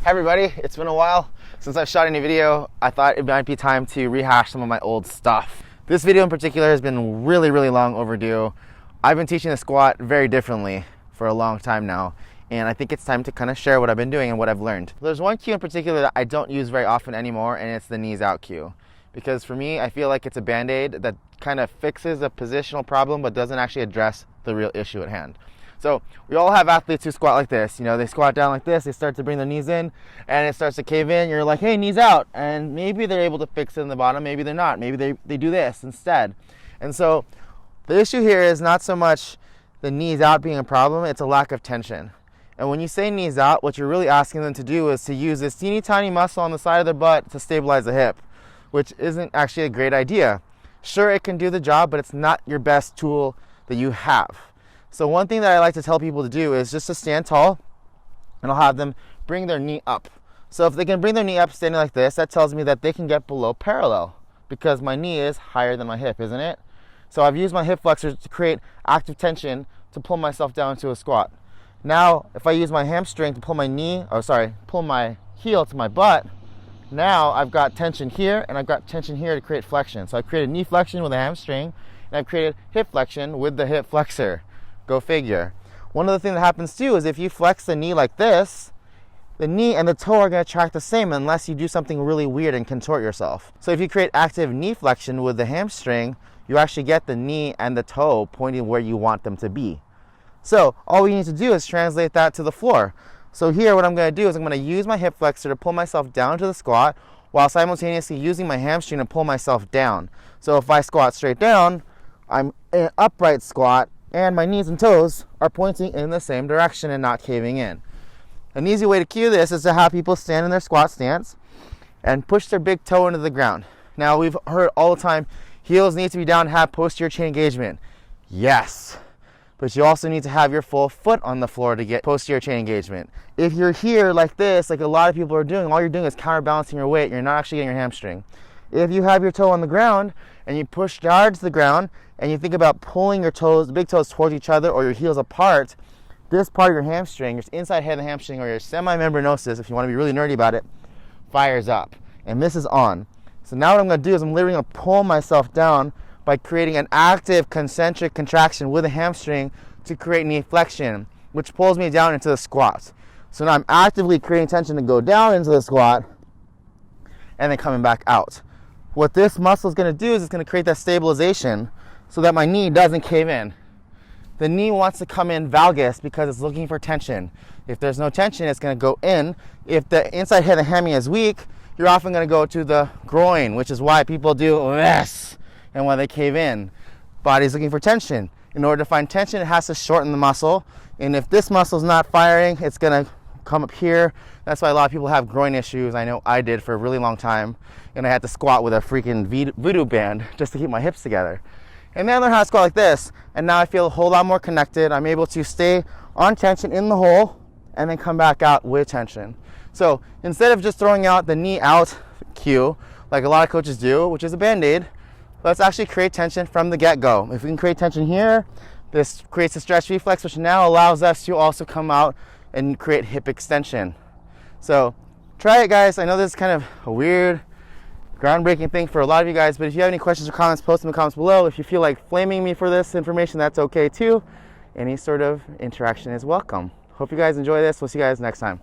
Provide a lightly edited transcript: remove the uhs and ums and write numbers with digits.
Hi everybody, it's been a while since I've shot any video. I thought it might be time to rehash some of my old stuff. This video in particular has been really long overdue. I've been teaching the squat very differently for a long time now, and I think it's time to kind of share what I've been doing and what I've learned. There's one cue in particular that I don't use very often anymore, and it's the knees out cue. Because for me, I feel like it's a band-aid that kind of fixes a positional problem but doesn't actually address the real issue at hand. So we all have athletes who squat like this. You know, they squat down like this, they start to bring their knees in, and it starts to cave in. You're like, hey, knees out. And maybe they're able to fix it in the bottom, maybe they're not. Maybe they do this instead. And so the issue here is not so much the knees out being a problem, it's a lack of tension. And when you say knees out, what you're really asking them to do is to use this teeny tiny muscle on the side of their butt to stabilize the hip, which isn't actually a great idea. Sure, it can do the job, but it's not your best tool that you have. So one thing that I like to tell people to do is just to stand tall, and I'll have them bring their knee up. So if they can bring their knee up standing like this, that tells me that they can get below parallel because my knee is higher than my hip, isn't it? So I've used my hip flexors to create active tension to pull myself down to a squat. Now, if I use my hamstring to pull my pull my heel to my butt, now I've got tension here and I've got tension here to create flexion. So I've created knee flexion with a hamstring, and I've created hip flexion with the hip flexor. Go figure. One of the things that happens too is if you flex the knee like this, the knee and the toe are going to track the same unless you do something really weird and contort yourself. So if you create active knee flexion with the hamstring, you actually get the knee and the toe pointing where you want them to be. So all we need to do is translate that to the floor. So here what I'm going to do is I'm going to use my hip flexor to pull myself down to the squat while simultaneously using my hamstring to pull myself down. So if I squat straight down, I'm in an upright squat, and my knees and toes are pointing in the same direction and not caving in. An easy way to cue this is to have people stand in their squat stance and push their big toe into the ground. Now, we've heard all the time, heels need to be down, have posterior chain engagement. Yes, but you also need to have your full foot on the floor to get posterior chain engagement. If you're here like this, like a lot of people are doing, all you're doing is counterbalancing your weight. You're not actually getting your hamstring. If you have your toe on the ground and you push towards the ground and you think about pulling your toes, the big toes towards each other or your heels apart, this part of your hamstring, your inside head of the hamstring or your semimembranosus, if you want to be really nerdy about it, fires up. And this is on. So now what I'm going to do is I'm literally going to pull myself down by creating an active concentric contraction with a hamstring to create knee flexion, which pulls me down into the squat. So now I'm actively creating tension to go down into the squat and then coming back out. What this muscle is going to do is it's going to create that stabilization so that my knee doesn't cave in. The knee wants to come in valgus because it's looking for tension. If there's no tension, it's going to go in. If the inside head of the hammy is weak, you're often going to go to the groin, which is why people do this and why they cave in. Body's looking for tension. In order to find tension, it has to shorten the muscle. And if this muscle is not firing, it's going to come up here. That's why a lot of people have groin issues. I know I did for a really long time, and I had to squat with a freaking voodoo band just to keep my hips together. And then I learned how to squat like this, and now I feel a whole lot more connected. I'm able to stay on tension in the hole and then come back out with tension. So instead of just throwing out the knee out cue like a lot of coaches do, which is a band-aid, let's actually create tension from the get-go. If we can create tension here, this creates a stretch reflex, which now allows us to also come out and create hip extension. So try it, guys. I know this is kind of a weird, groundbreaking thing for a lot of you guys, but if you have any questions or comments, post them in the comments below. If you feel like flaming me for this information, that's okay too. Any sort of interaction is welcome. Hope you guys enjoy this. We'll see you guys next time.